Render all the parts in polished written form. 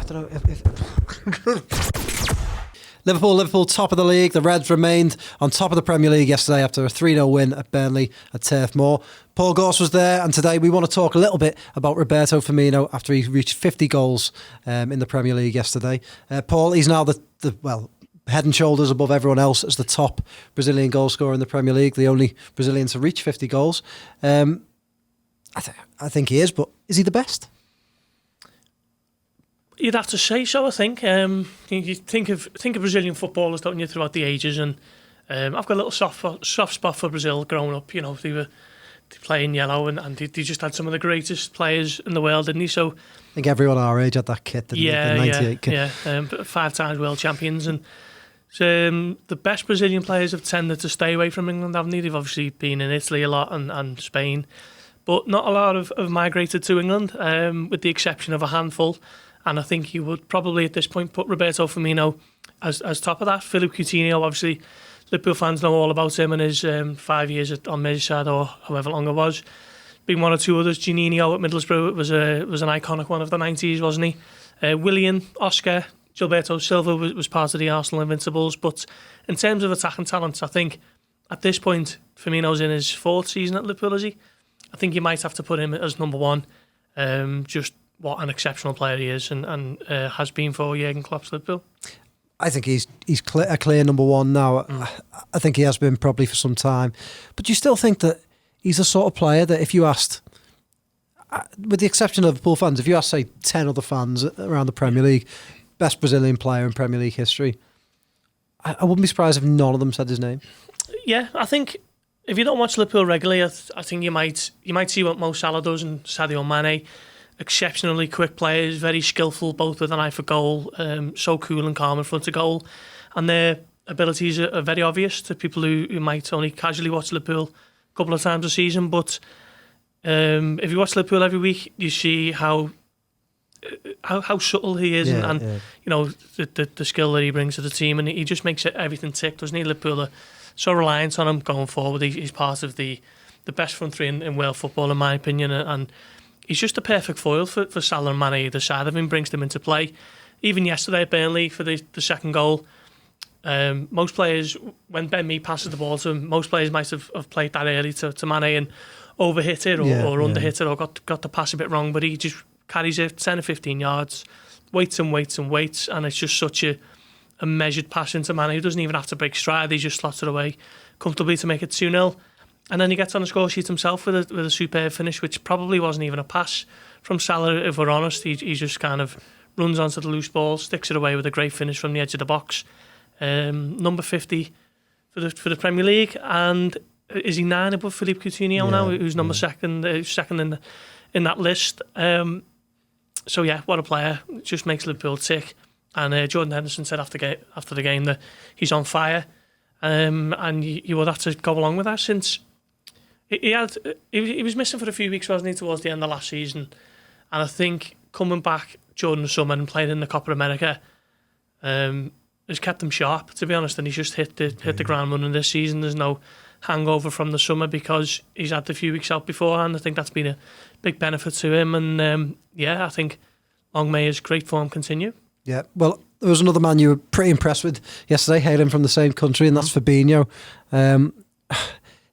don't know if Liverpool top of the league. The Reds remained on top of the Premier League yesterday after a 3-0 win at Burnley at Turf Moor. Paul Gorst was there, and today we want to talk a little bit about Roberto Firmino after he reached 50 goals in the Premier League yesterday. Paul, he's now the head and shoulders above everyone else as the top Brazilian goal scorer in the Premier League, the only Brazilian to reach 50 goals. I think he is, but is he the best? You'd have to say so, I think. You think of Brazilian footballers, don't you, throughout the ages, and I've got a little soft spot for Brazil growing up. You know, they play in yellow, and they just had some of the greatest players in the world, didn't he? So I think everyone our age had that kit, didn't they? The 98 kit. Yeah, 5 times world champions, and the best Brazilian players have tended to stay away from England, haven't they? They've obviously been in Italy a lot and Spain, but not a lot have migrated to England, with the exception of a handful. And I think you would probably at this point put Roberto Firmino as top of that. Philippe Coutinho, obviously, Liverpool fans know all about him and his 5 years on Merseyside or however long it was. Been one or two others. Juninho at Middlesbrough was an iconic one of the 90s, wasn't he? Willian, Oscar, Gilberto, Silva was part of the Arsenal Invincibles. But in terms of attacking talents, I think at this point Firmino's in his 4th season at Liverpool, is he? I think you might have to put him as number one. Just what an exceptional player he is and has been for Jurgen Klopp's Liverpool. I think he's a clear number one now. I think he has been probably for some time. But you still think that he's the sort of player that if you asked, with the exception of Liverpool fans, if you asked, say, 10 other fans around the Premier League, best Brazilian player in Premier League history, I wouldn't be surprised if none of them said his name. Yeah, I think if you don't watch Liverpool regularly, I think you might see what Mo Salah does and Sadio Mane. Exceptionally quick players, very skillful, both with an eye for goal, so cool and calm in front of goal, and their abilities are very obvious to people who might only casually watch Liverpool a couple of times a season. But if you watch Liverpool every week, you see how subtle he is, and you know the skill that he brings to the team, and he just makes everything tick, doesn't he? Liverpool are so reliant on him going forward. He's part of the best front three in world football, in my opinion, and he's just a perfect foil for Salah and Mane either side of him, brings them into play. Even yesterday at Burnley for the second goal, most players, when Ben Mee passes the ball to him, most players might have played that early to Mane and overhit it or underhit it or got the pass a bit wrong, but he just carries it 10 or 15 yards, waits and it's just such a measured pass into Mane. He doesn't even have to break stride, he just slots it away comfortably to make it 2-0. And then he gets on the score sheet himself with a superb finish, which probably wasn't even a pass from Salah, if we're honest. He just kind of runs onto the loose ball, sticks it away with a great finish from the edge of the box. Number 50 for the Premier League, and is he 9 above Philippe Coutinho now, who's number second in that list. So yeah, what a player! Just makes Liverpool tick. And Jordan Henderson said after the game that he's on fire, and you would have to go along with that since. He was missing for a few weeks, wasn't he, towards the end of last season, and I think coming back during the summer and playing in the Copa America has kept him sharp, to be honest, and he's just hit the ground running this season. There's no hangover from the summer because he's had the few weeks out beforehand. I think that's been a big benefit to him, and I think long may his great form continue. Yeah, well, there was another man you were pretty impressed with yesterday, hailing from the same country, and that's Fabinho.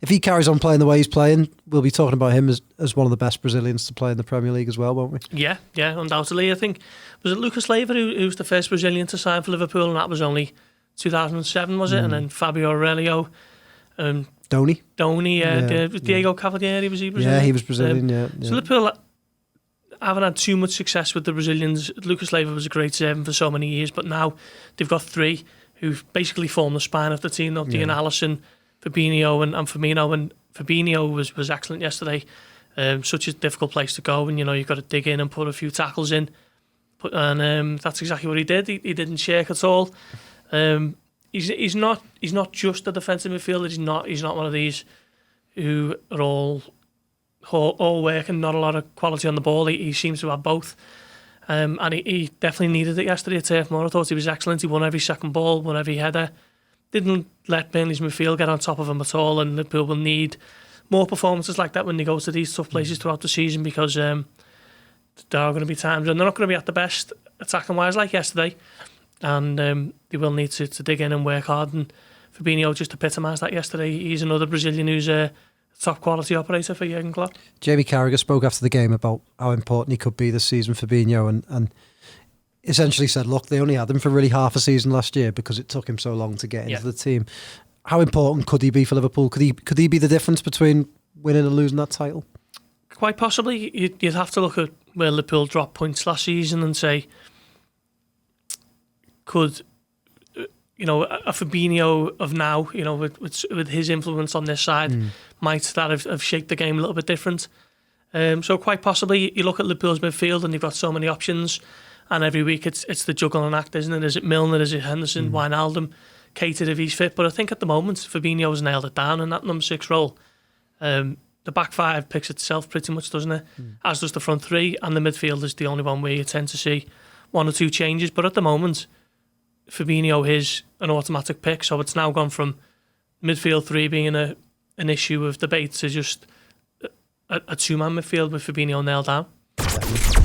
If he carries on playing the way he's playing, we'll be talking about him as one of the best Brazilians to play in the Premier League as well, won't we? Yeah, undoubtedly. I think, was it Lucas Leiva who was the first Brazilian to sign for Liverpool, and that was only 2007, was it? And then Fabio Aurelio. Donny, Diego Cavalieri, was he Brazilian? Yeah, he was Brazilian, So Liverpool haven't had too much success with the Brazilians. Lucas Leiva was a great servant for so many years, but now they've got 3 who've basically formed the spine of the team, not Dean Alisson, Fabinho and Firmino. And Fabinho was excellent yesterday. Such a difficult place to go, and you've got to dig in and put a few tackles in. And that's exactly what he did. He didn't shake at all. He's not just a defensive midfielder. He's not one of these who are all work and not a lot of quality on the ball. He seems to have both. And he definitely needed it yesterday at Turf Moor. I thought he was excellent. He won every second ball, won every header. Didn't let Burnley's midfield get on top of him at all, and Liverpool will need more performances like that when they go to these tough places throughout the season, because there are going to be times when they're not going to be at the best attacking wise like yesterday, and they will need to dig in and work hard. And Fabinho just epitomised that yesterday. He's another Brazilian who's a top quality operator for Jurgen Klopp. Jamie Carragher spoke after the game about how important he could be this season, Fabinho, and essentially said, look, they only had him for really half a season last year because it took him so long to get into the team. How important could he be for Liverpool? Could he be the difference between winning and losing that title? Quite possibly. You'd have to look at where Liverpool dropped points last season and say, could a Fabinho of now, with his influence on this side, might that have shaped the game a little bit different? So quite possibly, you look at Liverpool's midfield and they've got so many options, and every week it's the juggling act, isn't it? Is it Milner? Is it Henderson? Wijnaldum? Catered if he's fit? But I think at the moment Fabinho's nailed it down in that number 6 role. The back five picks itself pretty much, doesn't it? As does the front three, and the midfield is the only one where you tend to see 1 or 2 changes. But at the moment, Fabinho is an automatic pick, so it's now gone from midfield 3 being an issue of debate to just a 2-man midfield with Fabinho nailed down.